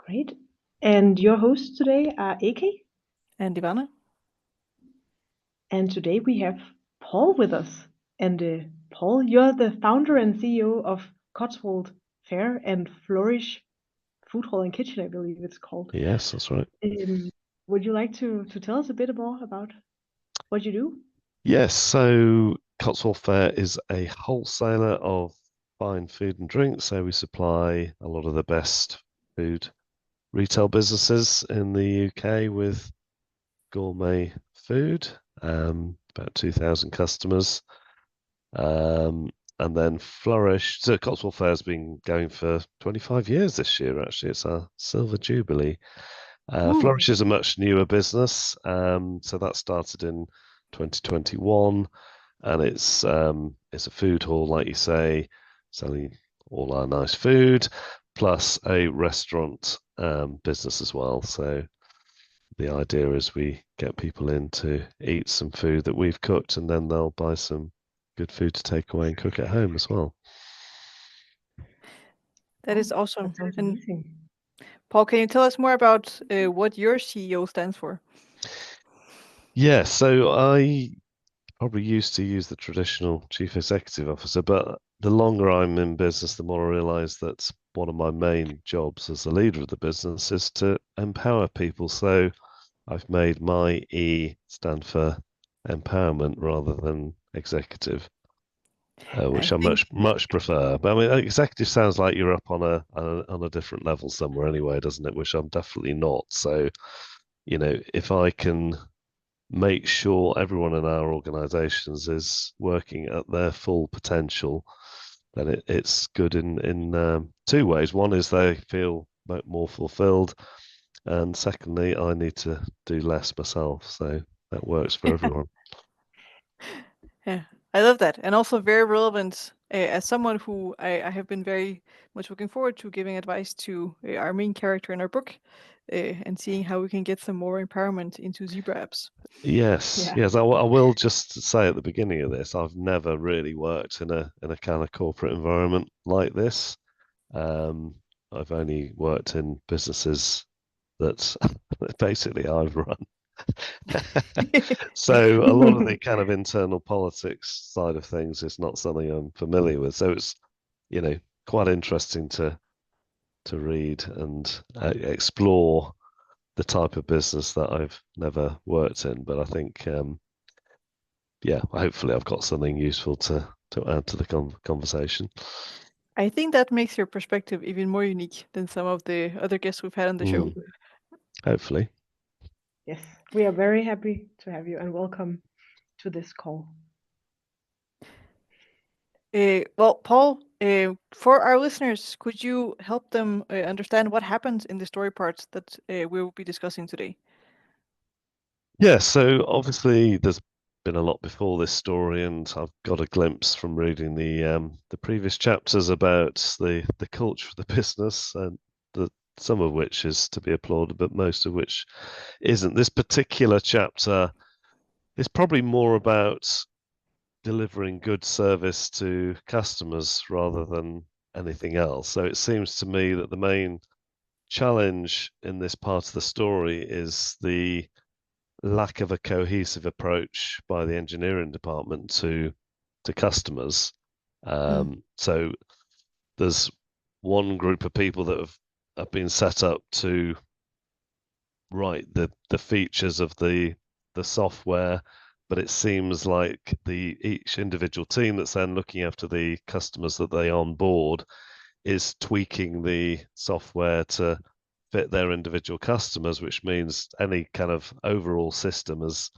Great. And your hosts today are AK. And Ivana? And today we have Paul with us. And Paul, you're the founder and CEO of Cotswold Fayre and Flourish Food Hall and Kitchen, I believe it's called. Yes, that's right. Would you like to tell us a bit more about what you do? Yes, so Cotswold Fayre is a wholesaler of fine food and drink. So we supply a lot of the best food retail businesses in the UK with gourmet food, about 2,000 customers. And then Flourish, so Cotswold Fayre has been going for 25 years this year, actually. It's our silver jubilee. Ooh. Flourish is a much newer business. So that started in 2021, and it's a food hall, like you say, selling all our nice food, plus a restaurant business as well. So the idea is we get people in to eat some food that we've cooked, and then they'll buy some good food to take away and cook at home as well. That is awesome. That sounds And amazing. Paul, can you tell us more about what your CEO stands for? Yeah, so I probably used to use the traditional chief executive officer, but the longer I'm in business, the more I realize that one of my main jobs as the leader of the business is to empower people. So I've made my E stand for empowerment rather than executive, I which I think much prefer. But I mean, executive sounds like you're up on a different level somewhere anyway, doesn't it? Which I'm definitely not. So, if I can make sure everyone in our organizations is working at their full potential, then it's good in two ways. One is they feel more fulfilled, and secondly, I need to do less myself, so that works for everyone. yeah, I love that, and also very relevant as someone who I have been very much looking forward to giving advice to our main character in our book, and seeing how we can get some more empowerment into zebra apps. Yes, Yeah. yes. I will just say at the beginning of this, I've never really worked in a kind of corporate environment like this. Um, I've only worked in businesses that basically I've run. So a lot of the kind of internal politics side of things is not something I'm familiar with. So it's, you know, quite interesting to read and explore the type of business that I've never worked in. But I think, yeah, hopefully I've got something useful to add to the conversation. I think that makes your perspective even more unique than some of the other guests we've had on the show. Hopefully. Yes, we are very happy to have you and welcome to this call. Well, Paul, for our listeners, could you help them understand what happens in the story parts that we will be discussing today? Yeah, so obviously there's been a lot before this story, and I've got a glimpse from reading the previous chapters about the culture of the business, and some of which is to be applauded, but most of which isn't. This particular chapter is probably more about delivering good service to customers rather than anything else. So it seems to me that the main challenge in this part of the story is the lack of a cohesive approach by the engineering department to customers. So there's one group of people that have been set up to write the features of the software, but it seems like each individual team that's then looking after the customers that they onboard is tweaking the software to fit their individual customers, which means any kind of overall system has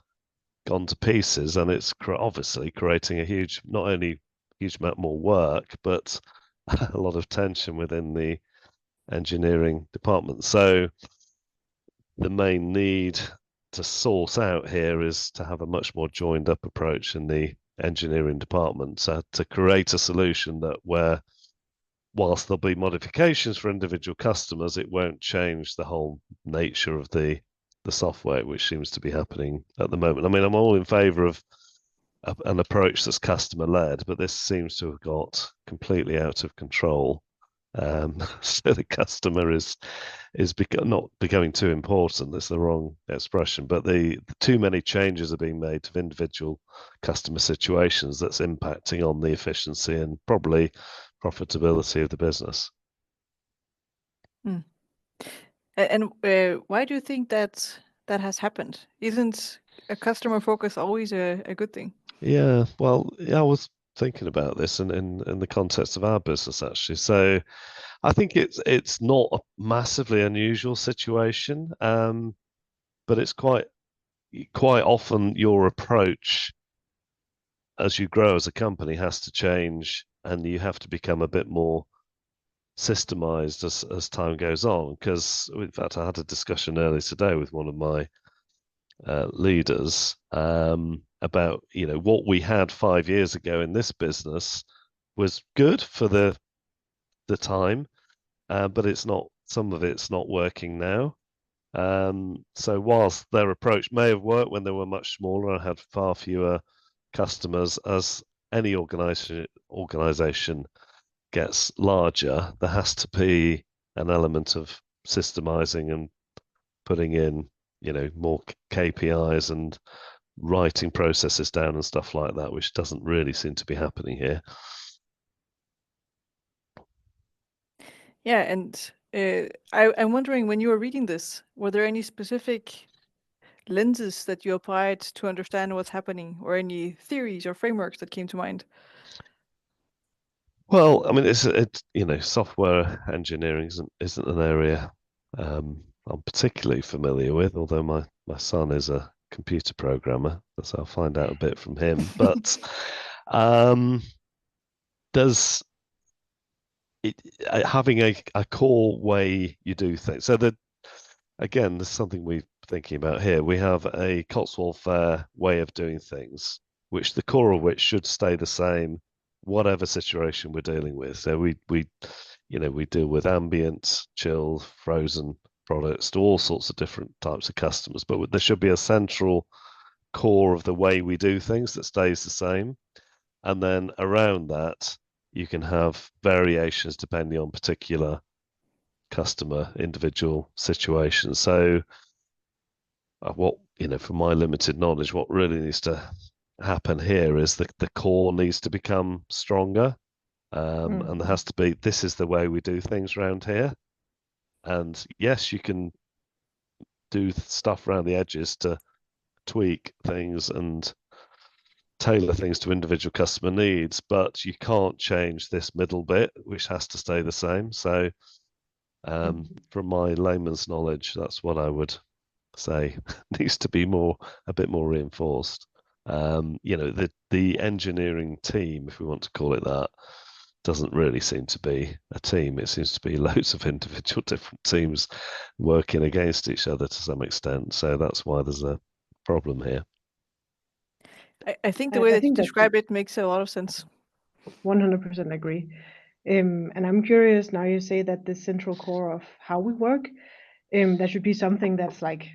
gone to pieces, and it's obviously creating not only huge amount more work, but a lot of tension within the engineering department. So the main need to sort out here is to have a much more joined up approach in the engineering department, to create a solution that where whilst there'll be modifications for individual customers, it won't change the whole nature of the software, which seems to be happening at the moment. I mean, I'm all in favor of an approach that's customer led, but this seems to have got completely out of control. So the customer is not becoming too important. That's the wrong expression, but the too many changes are being made to individual customer situations that's impacting on the efficiency and probably profitability of the business. Mm. And why do you think that that has happened? Isn't a customer focus always a good thing? Yeah, well, yeah, I was thinking about this in the context of our business actually. So I think it's not a massively unusual situation, but it's quite often your approach as you grow as a company has to change, and you have to become a bit more systemized as time goes on. Because in fact, I had a discussion earlier today with one of my leaders about what we had 5 years ago in this business was good for the time, but it's not. Some of it's not working now. So whilst their approach may have worked when they were much smaller and had far fewer customers, as any organization gets larger, there has to be an element of systemizing and putting in, more KPIs and writing processes down and stuff like that, which doesn't really seem to be happening here. Yeah, and I'm wondering, when you were reading this, were there any specific lenses that you applied to understand what's happening, or any theories or frameworks that came to mind? Well, I mean, software engineering isn't an area I'm particularly familiar with, although my son is a computer programmer, so I'll find out a bit from him. But um, there's having a core way you do things. So that again, there's something we're thinking about here. We have a Cotswold Fayre way of doing things, which the core of which should stay the same, whatever situation we're dealing with. So we deal with ambient, chilled, frozen products to all sorts of different types of customers, but there should be a central core of the way we do things that stays the same. And then around that, you can have variations depending on particular customer individual situations. So from my limited knowledge, what really needs to happen here is the core needs to become stronger. And there has to be, this is the way we do things around here. And yes, you can do stuff around the edges to tweak things and tailor things to individual customer needs, but you can't change this middle bit, which has to stay the same. So from my layman's knowledge, that's what I would say needs to be a bit more reinforced. The engineering team, if we want to call it that, doesn't really seem to be a team. It seems to be loads of individual different teams working against each other to some extent. So that's why there's a problem here. I think the way I that you think describe it makes a lot of sense. 100% agree. And I'm curious, now you say that the central core of how we work, that should be something that's like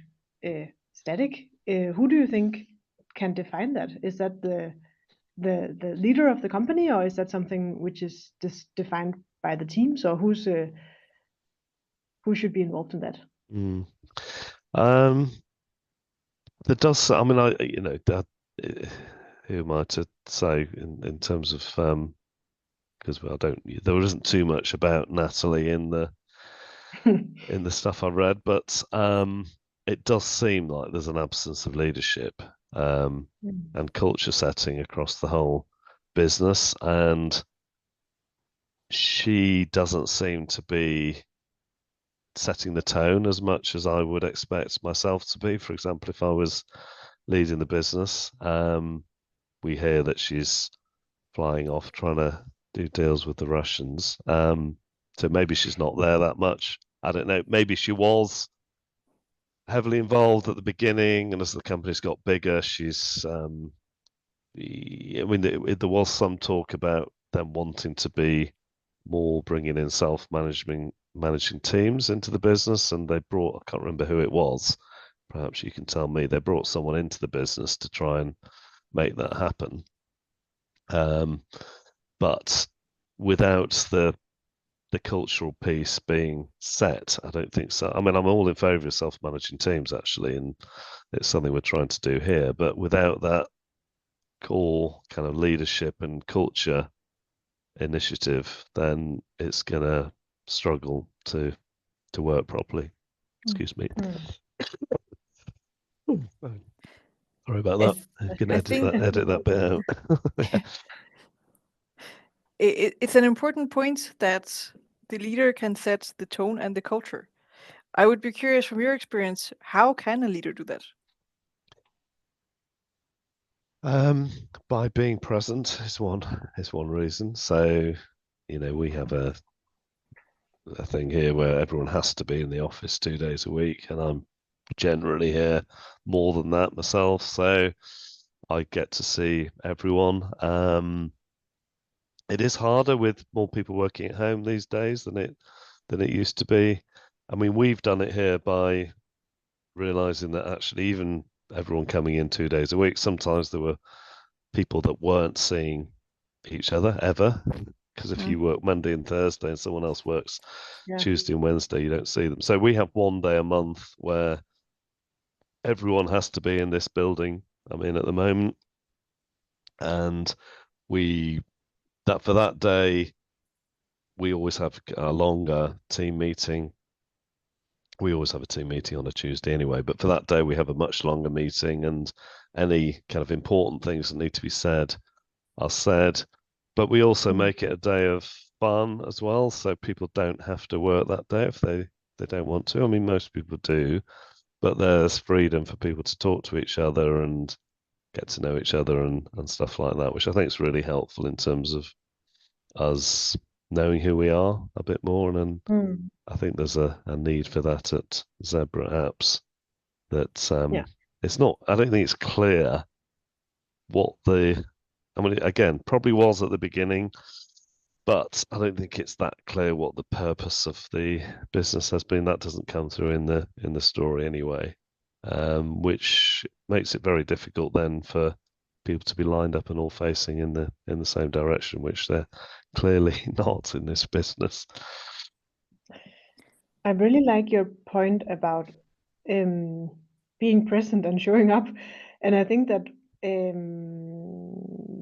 static. Who do you think can define that? Is that the leader of the company, or is that something which is just defined by the teams, or who should be involved in that? There does. I mean, that, who am I to say in terms of because there isn't too much about Natalie in the stuff I read, but it does seem like there's an absence of leadership and culture setting across the whole business, and she doesn't seem to be setting the tone as much as I would expect myself to be. For example, if I was leading the business, we hear that she's flying off trying to do deals with the Russians. So maybe she's not there that much. I don't know. Maybe she was heavily involved at the beginning, and as the company's got bigger, she's. I mean, there was some talk about them wanting to be more bringing in managing teams into the business, and they brought, I can't remember who it was. Perhaps you can tell me. They brought someone into the business to try and make that happen. But without the the cultural piece being set. I don't think so. I mean, I'm all in favour of self-managing teams actually, and it's something we're trying to do here. But without that core kind of leadership and culture initiative, then it's gonna struggle to work properly. Excuse me. Sorry about that. You can I edit think that bit out. it's an important point that the leader can set the tone and the culture. I would be curious from your experience, how can a leader do that? By being present is one reason. So, we have a thing here where everyone has to be in the office 2 days a week, and I'm generally here more than that myself. So I get to see everyone. It is harder with more people working at home these days than it used to be. I mean, we've done it here by realizing that actually even everyone coming in 2 days a week, sometimes there were people that weren't seeing each other ever. Because if you work Monday and Thursday and someone else works Tuesday and Wednesday, you don't see them. So we have one day a month where everyone has to be in this building I'm in at the moment. And for that day, we always have a longer team meeting. We always have a team meeting on a Tuesday anyway, but for that day, we have a much longer meeting, and any kind of important things that need to be said are said. But we also make it a day of fun as well, so people don't have to work that day if they don't want to. I mean, most people do, but there's freedom for people to talk to each other and get to know each other and stuff like that, which I think is really helpful in terms of us knowing who we are a bit more. And I think there's a need for that at Zebra Apps. That it's not. I don't think it's clear what I mean, again, probably was at the beginning, but I don't think it's that clear what the purpose of the business has been. That doesn't come through in the story anyway, which makes it very difficult then for people to be lined up and all facing in the same direction, which they're clearly not in this business. I really like your point about being present and showing up, and I think that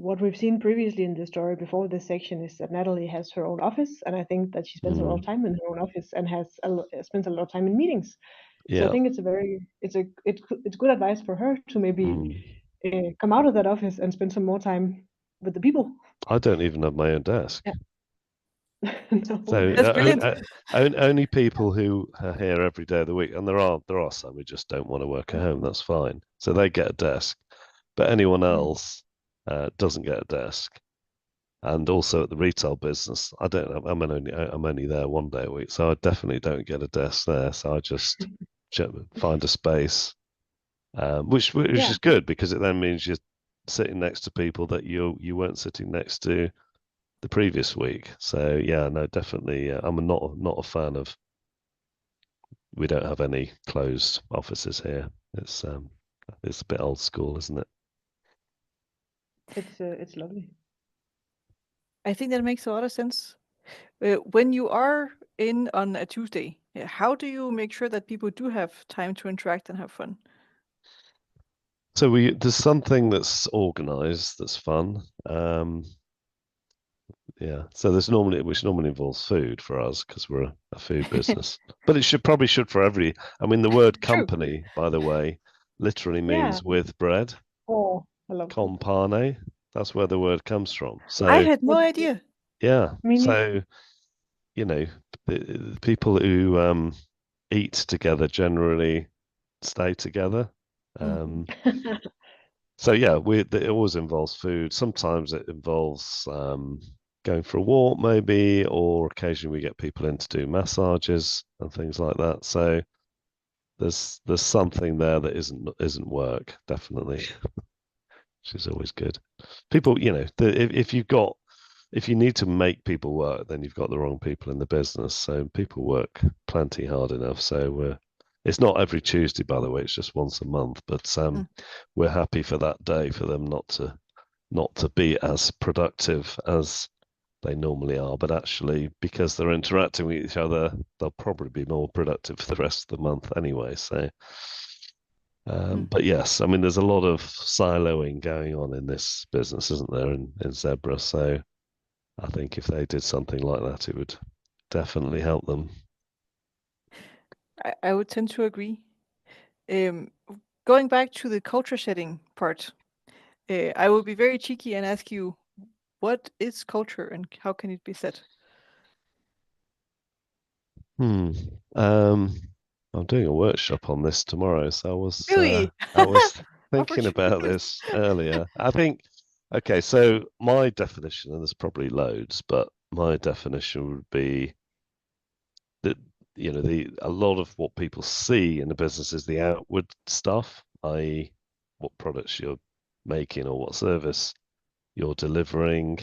what we've seen previously in the story before this section is that Natalie has her own office, and I think that she spends a lot of time in her own office and spends a lot of time in meetings. So I think it's good advice for her to maybe come out of that office and spend some more time with the people. I don't even have my own desk. Yeah. So That's brilliant. only people who are here every day of the week, and there are some who just don't want to work at home. That's fine. So they get a desk, but anyone else doesn't get a desk. And also at the retail business, I don't have. I'm only there 1 day a week, so I definitely don't get a desk there. So I just find a space, which is good, because it then means you're sitting next to people that you weren't sitting next to the previous week. So yeah, no, definitely. I'm not a fan of. We don't have any closed offices here. It's a bit old school, isn't it? It's lovely. I think that makes a lot of sense. When you are in on a Tuesday, how do you make sure that people do have time to interact and have fun? So there's something that's organized that's fun. Yeah. So which normally involves food for us, because we're a food business. But it should for every. I mean, the word company, by the way, literally means with bread. Oh, I love Con pane. That's where the word comes from. So I had no idea. Yeah. So the people who eat together generally stay together. So yeah, it always involves food. Sometimes it involves going for a walk, maybe, or occasionally we get people in to do massages and things like that. So there's something there that isn't work, definitely, which is always good. People, if you need to make people work, then you've got the wrong people in the business. So people work plenty hard enough. So it's not every Tuesday, by the way. It's just once a month. But we're happy for that day for them not to be as productive as they normally are, but actually because they're interacting with each other, they'll probably be more productive for the rest of the month anyway. So, but yes, I mean, there's a lot of siloing going on in this business, isn't there, in Zebra? So I think if they did something like that, it would definitely help them. I would tend to agree. Going back to the culture setting part, I will be very cheeky and ask you, what is culture and how can it be set? I'm doing a workshop on this tomorrow, so Really? I was thinking about Opportunity. this earlier. I think, okay, so my definition, and there's probably loads, but my definition would be that a lot of what people see in the business is the outward stuff, i.e., what products you're making or what service you're delivering.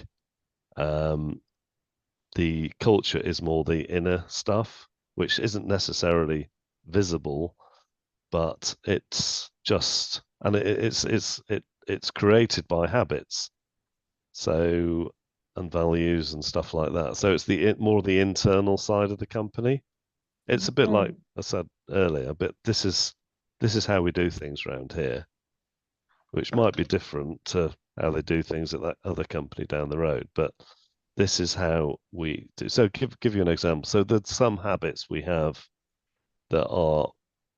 The culture is more the inner stuff, which isn't necessarily visible, but it's just and it's created by habits, so and values and stuff like that. So it's more the internal side of the company. It's a bit like I said earlier, but this is how we do things around here, which might be different to how they do things at that other company down the road. But this is how we do. So give you an example. So there's some habits we have that are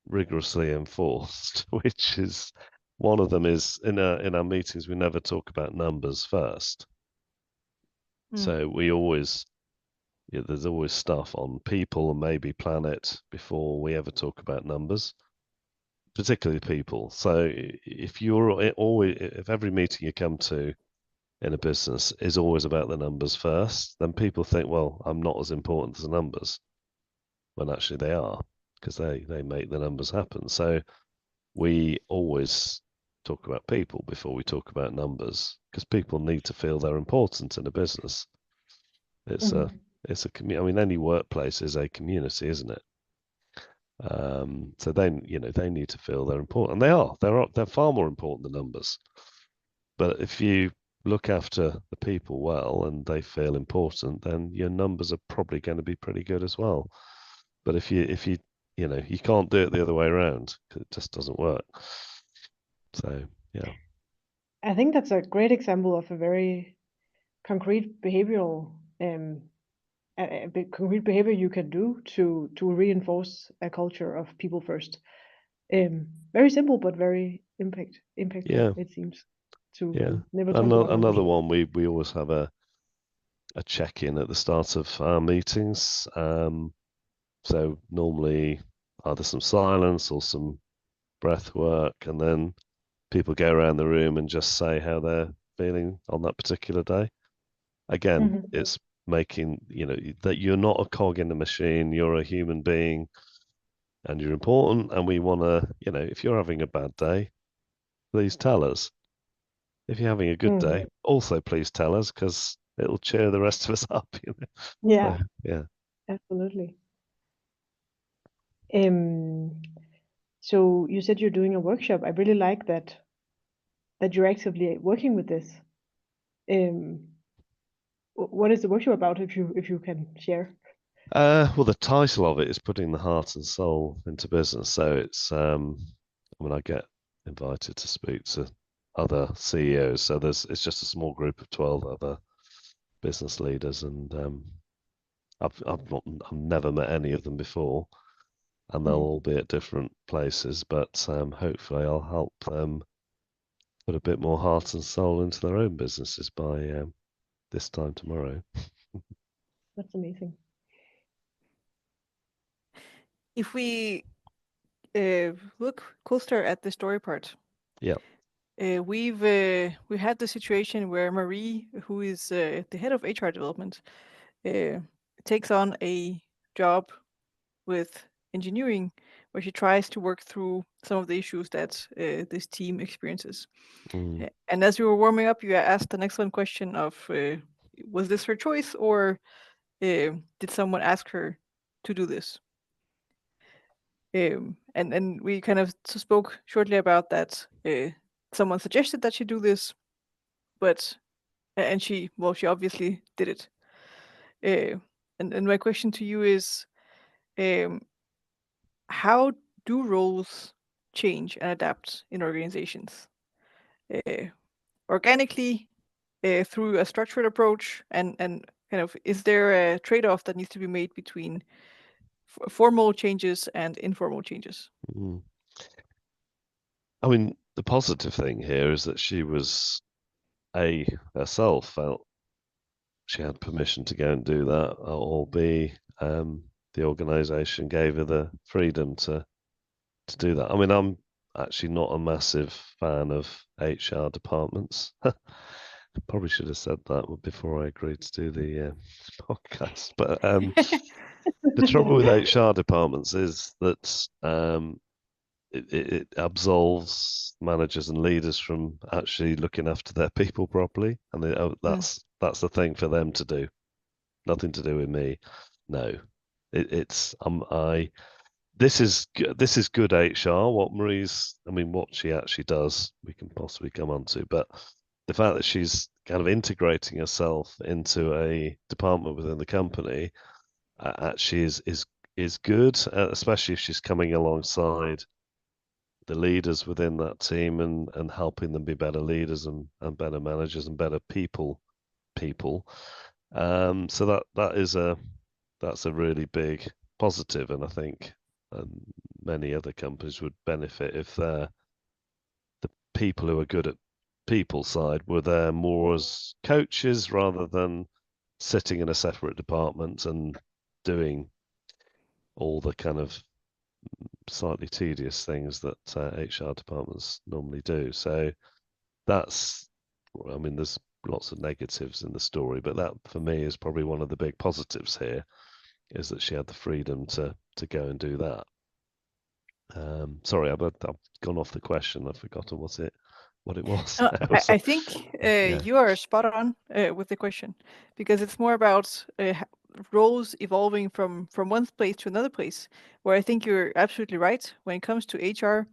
rigorously enforced, which is one of them is in our meetings we never talk about numbers first. So we always there's always stuff on people and maybe planet before we ever talk about numbers, particularly people. So if every meeting you come to in a business is always about the numbers first, then people think, well, I'm not as important as the numbers, when actually they are, because they make the numbers happen. So we always talk about people before we talk about numbers, because people need to feel they're important in a business. It's a community. I mean, any workplace is a community, isn't it? So then they need to feel they're important. And they're far more important than numbers. But if you look after the people well and they feel important, then your numbers are probably going to be pretty good as well. But if you you can't do it the other way around, 'cause it just doesn't work. So yeah. I think that's a great example of a very concrete behavioral concrete behavior you can do to reinforce a culture of people first. Very simple but very impactful. Yeah. It seems to Yeah. never talk about numbers. Another one, we always have a check-in at the start of our meetings. So normally either some silence or some breath work, and then people go around the room and just say how they're feeling on that particular day. Again, it's making, that you're not a cog in the machine, you're a human being and you're important. And we want to, if you're having a bad day, please tell us. If you're having a good day, also please tell us, because it'll cheer the rest of us up. Yeah, So, yeah. absolutely. So you said you're doing a workshop. I really like that you're actively working with this. What is the workshop about, if you can share? Well, the title of it is putting the heart and soul into business. So it's when I get invited to speak to other CEOs. So it's just a small group of 12 other business leaders, and I've never met any of them before, and they'll all be at different places. But hopefully, I'll help them put a bit more heart and soul into their own businesses by this time tomorrow. That's amazing. If we look closer at the story part, Yeah. we had the situation where Marie, who is the head of HR development, takes on a job with engineering, where she tries to work through some of the issues that this team experiences. And as we were warming up, you asked an excellent question of, was this her choice, or did someone ask her to do this? And we kind of spoke shortly about that. Someone suggested that she do this, but and she obviously did it. And my question to you is, how do roles change and adapt in organizations? Organically, through a structured approach, and kind of, is there a trade-off that needs to be made between formal changes and informal changes? Mm. I mean, the positive thing here is that she was herself felt she had permission to go and do that, or B, the organisation gave her the freedom to do that. I mean, I'm actually not a massive fan of HR departments. Probably should have said that before I agreed to do the podcast. But the trouble with HR departments is that it absolves managers and leaders from actually looking after their people properly, and Mm, that's the thing for them to do. Nothing to do with me. No, it's I. This is good HR. What she actually does, we can possibly come on to, but the fact that she's kind of integrating herself into a department within the company actually is good, especially if she's coming alongside the leaders within that team and helping them be better leaders and better managers and better people. So that's a really big positive, and I think many other companies would benefit if the people who are good at people side were there more as coaches rather than sitting in a separate department and doing all the kind of slightly tedious things that HR departments normally do. So there's lots of negatives in the story, but that for me is probably one of the big positives here, is that she had the freedom to go and do that. Sorry, I've gone off the question. I've forgotten what it was. I think Yeah. you are spot on with the question, because it's more about roles evolving from one place to another place, where I think you're absolutely right when it comes to HR,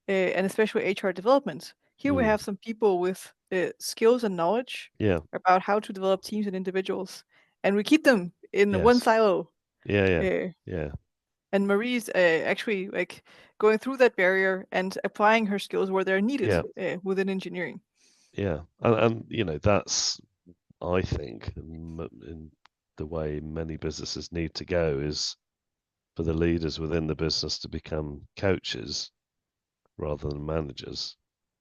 and especially HR development. Here we have some people with skills and knowledge Yeah. about how to develop teams and individuals, and we keep them in one Yes. silo. Yeah. Uh, Yeah. and Marie's actually like going through that barrier and applying her skills where they're needed Yeah. within engineering. Yeah. And that's, I think, in the way many businesses need to go, is for the leaders within the business to become coaches rather than managers.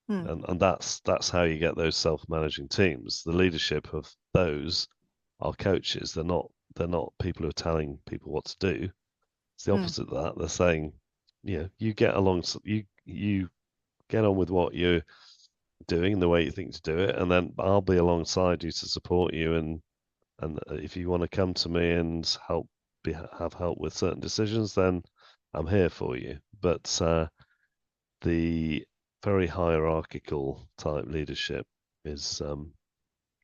Hmm. And that's how you get those self-managing teams. The leadership of those are coaches. They're not people who are telling people what to do. It's the Hmm. opposite of that. They're saying, you get along, you get on with what you're doing the way you think to do it, and then I'll be alongside you to support you. And if you want to come to me and have help with certain decisions, then I'm here for you. But the very hierarchical type leadership is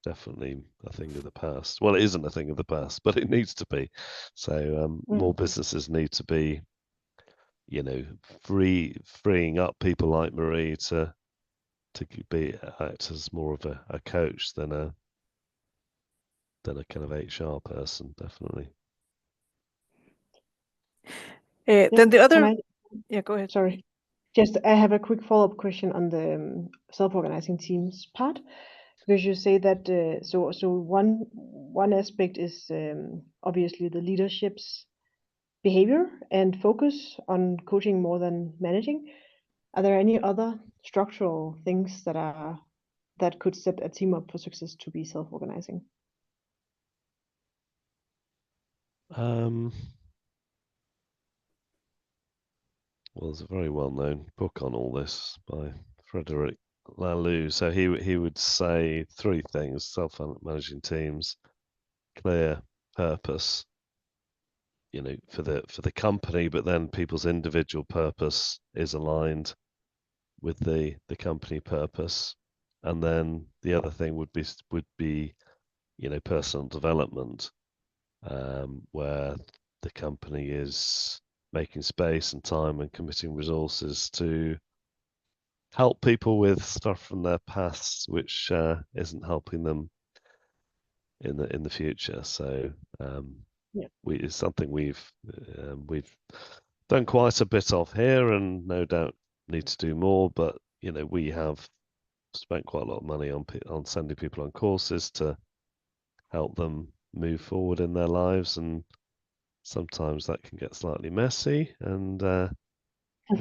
definitely a thing of the past. Well, it isn't a thing of the past, but it needs to be. So more businesses need to be, freeing up people like Marie to act as more of a coach than a kind of HR person, definitely. Then the other, I, yeah, go ahead. sorry, just I have a quick follow-up question on the self-organizing teams part, because you say that so one aspect is obviously the leadership's behavior and focus on coaching more than managing. Are there any other structural things that could set a team up for success to be self-organizing? Well, there's a very well-known book on all this by Frederic Laloux. So he would say three things: self-managing teams, clear purpose, for the company, but then people's individual purpose is aligned with the company purpose. And then the other thing would be personal development, where the company is making space and time and committing resources to help people with stuff from their past which isn't helping them in the future. So it's something we've done quite a bit of here, and no doubt need to do more. But we have spent quite a lot of money on sending people on courses to help them move forward in their lives, and sometimes that can get slightly messy, and the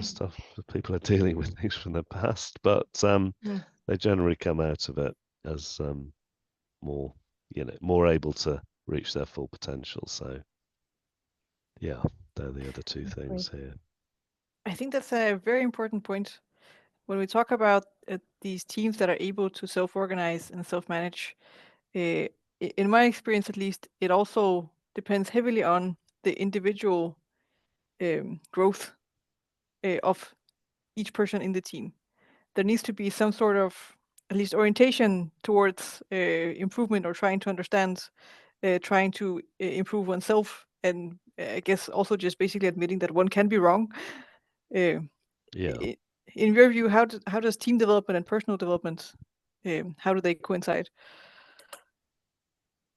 stuff people are dealing with things from the past, but they generally come out of it as more more able to reach their full potential. So yeah, they're the other two things here. I think that's a very important point when we talk about these teams that are able to self-organize and self-manage. In my experience, at least, it also depends heavily on the individual growth of each person in the team. There needs to be some sort of at least orientation towards improvement, or trying to understand, trying to improve oneself, and I guess also just basically admitting that one can be wrong. In your view, how does team development and personal development, how do they coincide?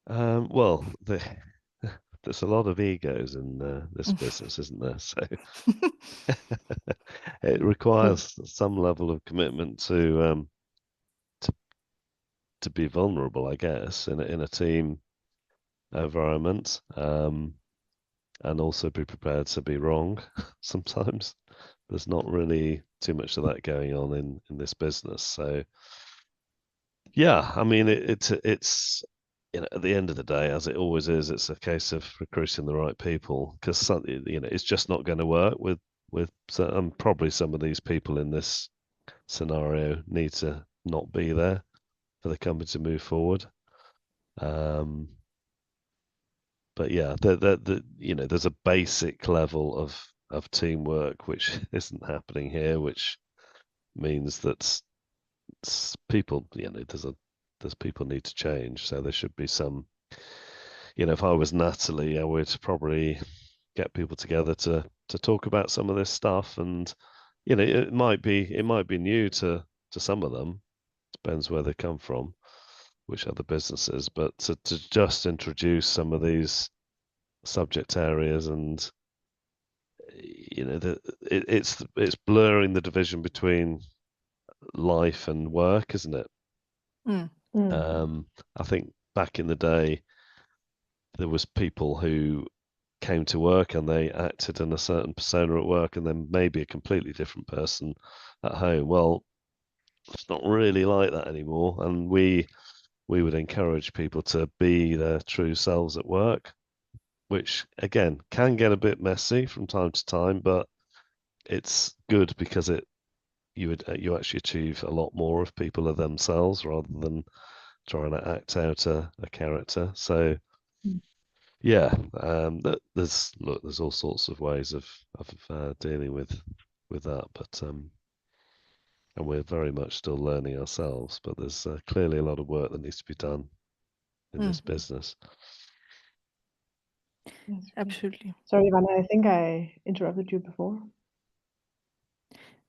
Well, there's a lot of egos in this business, isn't there? So it requires some level of commitment to be vulnerable, I guess, in a team environment, and also be prepared to be wrong sometimes. There's not really too much of that going on in this business. So yeah, I mean, it's at the end of the day, as it always is, it's a case of recruiting the right people, because it's just not going to work with probably some of these people in this scenario need to not be there for the company to move forward. But yeah, there's a basic level of teamwork which isn't happening here, which means that people, there's people need to change. So there should be some, if I was Natalie, I would probably get people together to talk about some of this stuff, and it might be new to some of them, depends where they come from, which other businesses, but to just introduce some of these subject areas, and it's blurring the division between life and work, isn't it? I think back in the day there was people who came to work and they acted in a certain persona at work, and then maybe a completely different person at home. Well, it's not really like that anymore, and we would encourage people to be their true selves at work, which again can get a bit messy from time to time, but it's good because you actually achieve a lot more if people are themselves rather than trying to act out a character. So yeah, there's all sorts of ways of dealing with that, but and we're very much still learning ourselves, but there's clearly a lot of work that needs to be done in this business. Absolutely. Sorry, Ivana, I think I interrupted you before.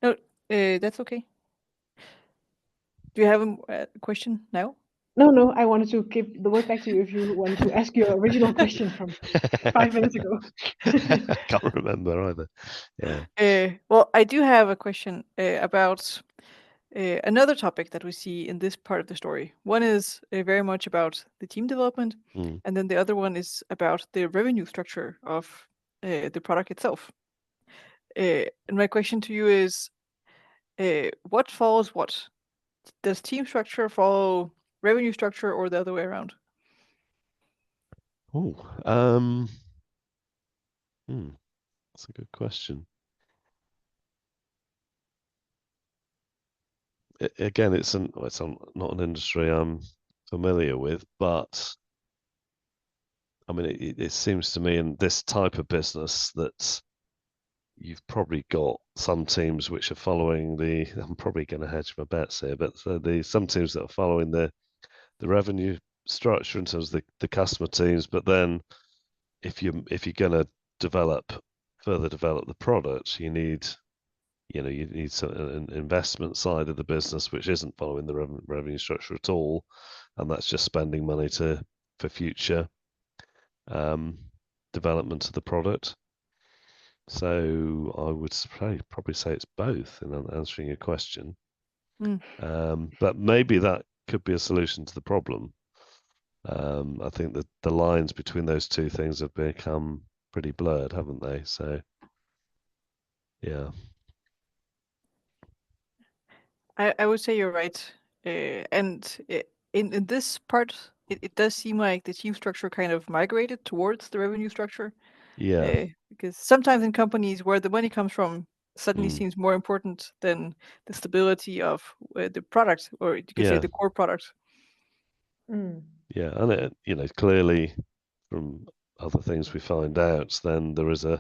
No, that's okay. Do you have a question now? No, I wanted to give the word back to you if you wanted to ask your original question from 5 minutes ago. I can't remember either. Yeah. Well, I do have a question about another topic that we see in this part of the story. One is very much about the team development, and then the other one is about the revenue structure of the product itself. And my question to you is, what follows what? Does team structure follow revenue structure, or the other way around? That's a good question. Again, it's not an industry I'm familiar with, but I mean, it seems to me in this type of business that you've probably got some teams which are following I'm probably going to hedge my bets here, but some teams that are following the revenue structure in terms of the customer teams, but then if you're going to further develop the product, you need an investment side of the business which isn't following the revenue structure at all, and that's just spending money to for future development of the product. So I would probably say it's both in answering your question. But maybe that could be a solution to the problem. I think that the lines between those two things have become pretty blurred, haven't they? So, yeah. I would say you're right. In this part, it does seem like the team structure kind of migrated towards the revenue structure. Yeah. Because sometimes in companies where the money comes from suddenly seems more important than the stability of the product, or you could say the core product. Yeah, and it, clearly from other things we find out, then there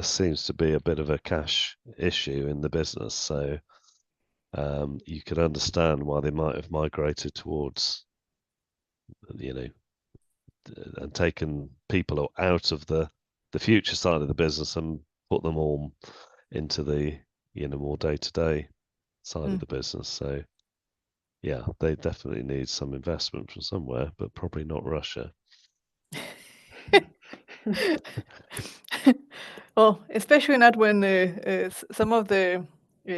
seems to be a bit of a cash issue in the business. So you could understand why they might have migrated towards, and taken people out of the future side of the business and put them all into the, more day-to-day side of the business. So yeah, they definitely need some investment from somewhere, but probably not Russia. Well, especially not when some of the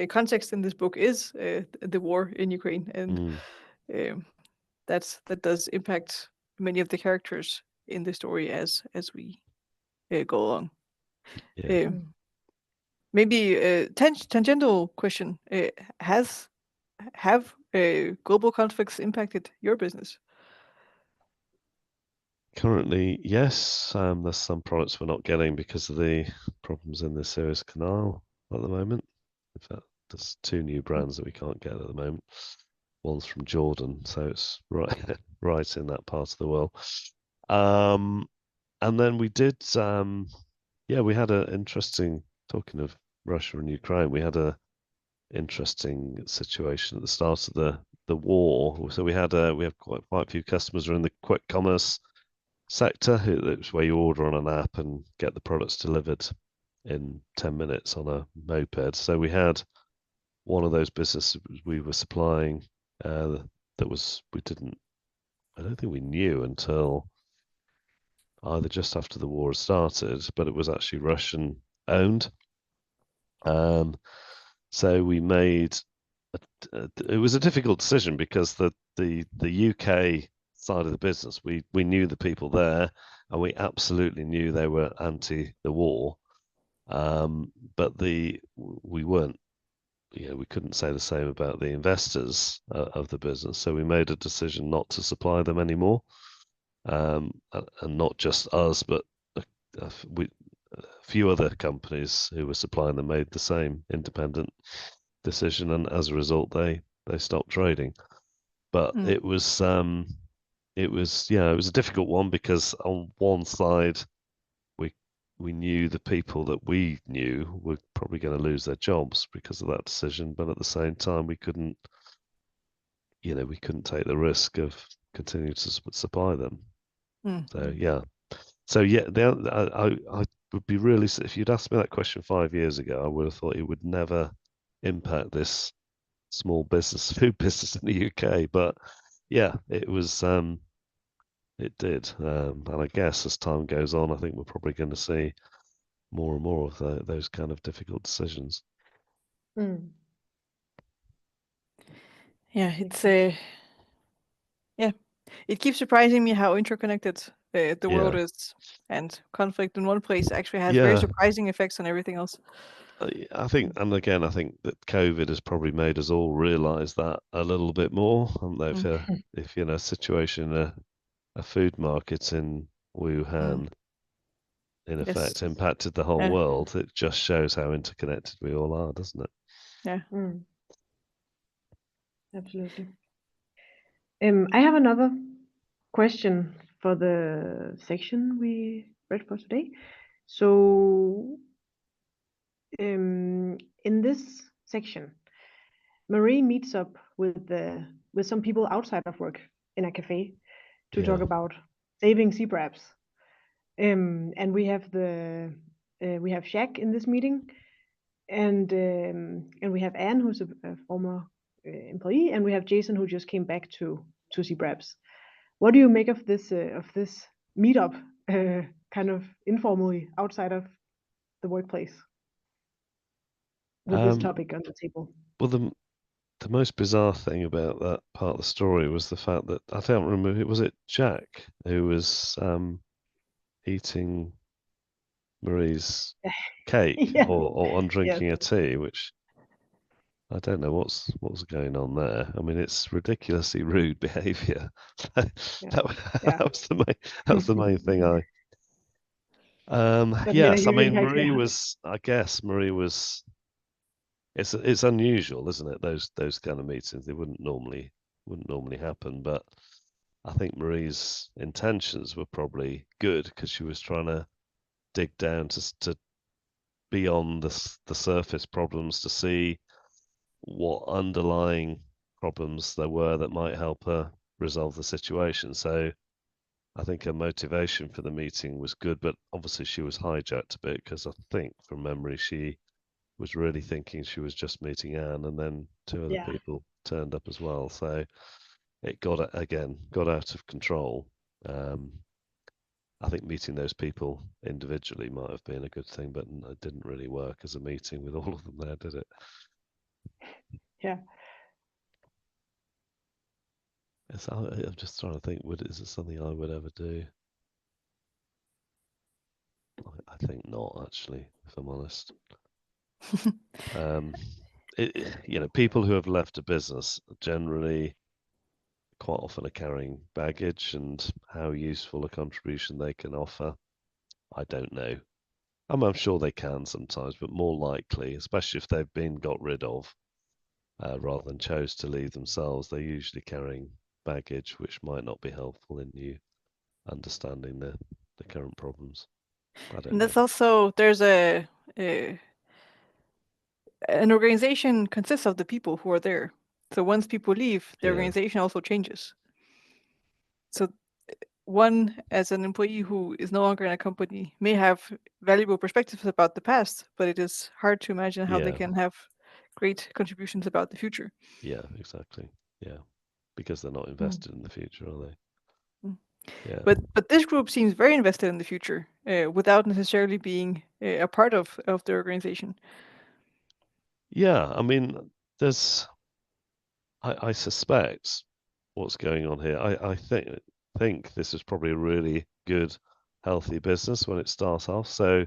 context in this book is the war in Ukraine, and that does impact many of the characters in the story as we go along. Yeah. Maybe a tangential question: have global conflicts impacted your business? Currently, yes. There's some products we're not getting because of the problems in the Suez Canal at the moment. In fact, there's 2 new brands that we can't get at the moment. One's from Jordan, so it's right in that part of the world. And then we did, we had an interesting, talking of Russia and Ukraine, we had a interesting situation at the start of the war. So we have quite a few customers who are in the quick commerce sector, it's where you order on an app and get the products delivered in 10 minutes on a moped. So we had one of those businesses we were supplying I don't think we knew until either just after the war started, but it was actually Russian owned. So we made it was a difficult decision because the UK side of the business, we knew the people there, and we absolutely knew they were anti the war. But we weren't, we couldn't say the same about the investors of the business. So we made a decision not to supply them anymore, and not just us, but a few other companies who were supplying them made the same independent decision, and as a result, they stopped trading. But it was it was a difficult one because on one side we knew the people that we knew were probably going to lose their jobs because of that decision, but at the same time we couldn't take the risk of continuing to supply them. So I would be really, if you'd asked me that question 5 years ago, I would have thought it would never impact this small business, food business in the UK. But yeah, it was, it did. And I guess as time goes on, I think we're probably going to see more and more of those kind of difficult decisions. Yeah, it's it keeps surprising me how interconnected the world is, and conflict in one place actually has very surprising effects on everything else. I think, and again, I think that COVID has probably made us all realize that a little bit more. I don't know if a situation, a food market in Wuhan, in effect, impacted the whole world. It just shows how interconnected we all are, doesn't it? Yeah. Absolutely. I have another question for the section we read for today. So, in this section, Marie meets up with some people outside of work in a cafe to talk about saving sea crabs. And we have Shaq in this meeting, and we have Anne, who's a former employee, and we have Jason, who just came back to sea crabs. What do you make of this meetup, kind of informally outside of the workplace, with this Um, topic on the table? well, the most bizarre thing about that part of the story was the fact that I don't remember, was it Jack who was eating Marie's cake Yeah. or on Yes. drinking a tea, which I don't know what's going on there. I mean, it's ridiculously rude behaviour. that, Yeah. that Yeah. was the main thing But yeah, yes, I you mean react. Yeah. I guess Marie was, it's unusual, isn't it? Those kind of meetings, they wouldn't normally happen, but I think Marie's intentions were probably good because she was trying to dig down to beyond the surface problems to see what underlying problems there were that might help her resolve the situation. So I think her motivation for the meeting was good, but obviously she was hijacked a bit because I think from memory she was really thinking she was just meeting Anne, and then two other Yeah. people turned up as well. So it got out of control. Um, I think meeting those people individually might have been a good thing, but it didn't really work as a meeting with all of them there, did it? Yeah. I'm just trying to think, is it something I would ever do? I think not, actually, if I'm honest. Um, people who have left a business generally quite often are carrying baggage, and how useful a contribution they can offer, I don't know. I'm sure they can sometimes, but more likely, especially if they've been got rid of, rather than chose to leave themselves, they're usually carrying baggage which might not be helpful in you understanding the current problems. I don't And know. that's also there's a an organization consists of the people who are there. So once people leave, the Yeah, organization also changes. So one, as an employee who is no longer in a company, may have valuable perspectives about the past, but it is hard to imagine how they yeah, can have great contributions about the future. yeah, exactly. Yeah, because they're not Mm. invested in the future, are they? Mm. Yeah. But this group seems very invested in the future, without necessarily being a part of the organization. Yeah, I mean, I suspect what's going on here. I think this is probably a really good, healthy business when it starts off. So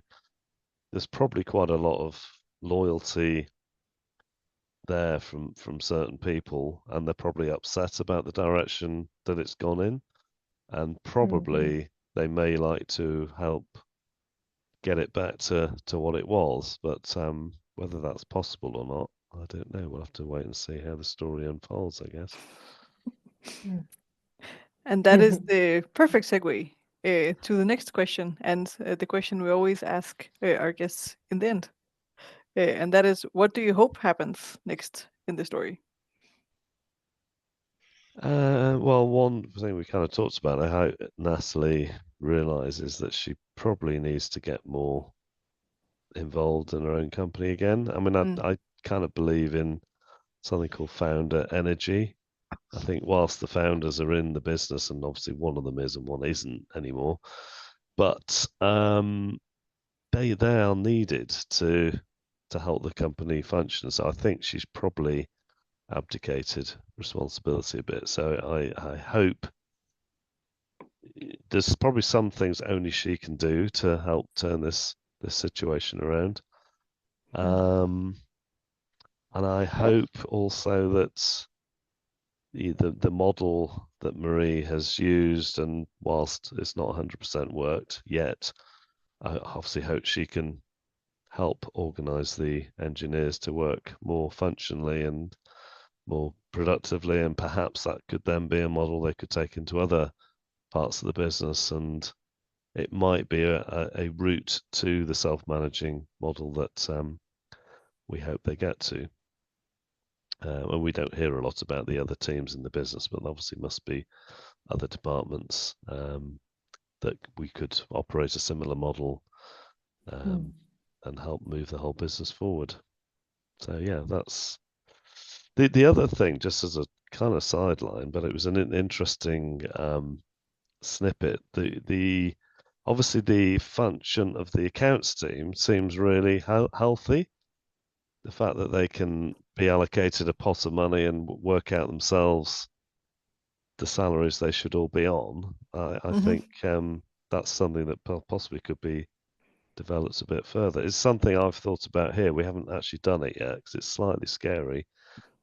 there's probably quite a lot of loyalty there from certain people, and they're probably upset about the direction that it's gone in, and Mm-hmm. probably they may like to help get it back to what it was, but whether that's possible or not, I don't know. We'll have to wait and see how the story unfolds, I guess. Mm. And that is the perfect segue to the next question, and the question we always ask our guests in the end. And that is, what do you hope happens next in the story? Well, one thing we kind of talked about, I hope Natalie realizes that she probably needs to get more involved in her own company again. I mean, Mm. I kind of believe in something called founder energy. I think whilst the founders are in the business, and obviously one of them is and one isn't anymore, but they are needed to help the company function. So I think she's probably abdicated responsibility a bit. So I hope there's probably some things only she can do to help turn this situation around. Mm. Um, and I hope also that the model that Marie has used, and whilst it's not 100% worked yet, I obviously hope she can help organize the engineers to work more functionally and more productively, and perhaps that could then be a model they could take into other parts of the business, and it might be a route to the self-managing model that we hope they get to. And we don't hear a lot about the other teams in the business, but obviously must be other departments that we could operate a similar model Mm. and help move the whole business forward. So yeah, The other thing, just as a kind of sideline, but it was an interesting snippet. The obviously the function of the accounts team seems really healthy. The fact that they can be allocated a pot of money and work out themselves the salaries they should all be on, I think that's something that possibly could be developed a bit further. It's something I've thought about here. We haven't actually done it yet because it's slightly scary,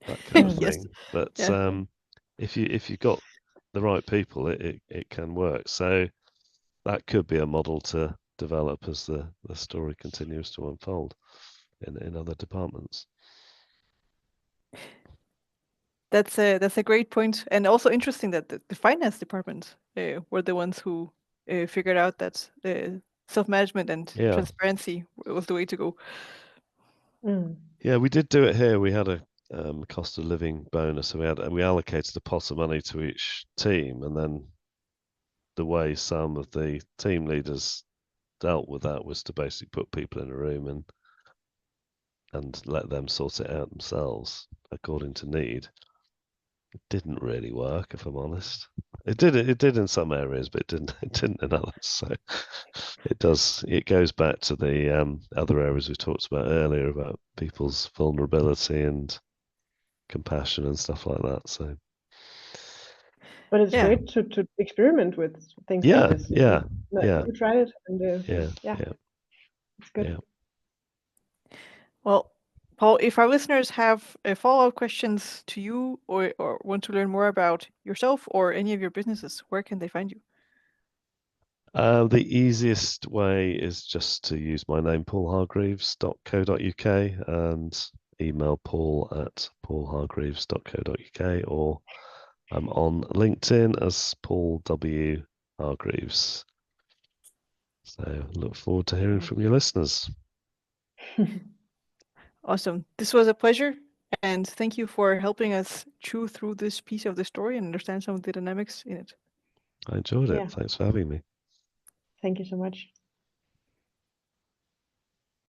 that kind of Yes. thing. But Yeah. if you've got the right people, it can work. So that could be a model to develop as the story continues to unfold in other departments. That's a great point, and also interesting that the finance department were the ones who figured out that self-management and Yeah. transparency was the way to go. Yeah, we did do it here. We had a cost of living bonus, so we allocated a pot of money to each team, and then the way some of the team leaders dealt with that was to basically put people in a room and let them sort it out themselves according to need. It didn't really work, if I'm honest. It did in some areas, but it didn't in others. So it goes back to the other areas we talked about earlier about people's vulnerability and compassion and stuff like that. So But it's great to experiment with things like this. yeah. You tried it, and yeah, it's good. yeah. Well, Paul, if our listeners have follow-up questions to you or want to learn more about yourself or any of your businesses, where can they find you? The easiest way is just to use my name, paulhargreaves.co.uk, and email paul@paulhargreaves.co.uk, or I'm on LinkedIn as Paul W. Hargreaves. So look forward to hearing from your listeners. Awesome. This was a pleasure, and thank you for helping us chew through this piece of the story and understand some of the dynamics in it. I enjoyed it. Yeah. Thanks for having me. Thank you so much.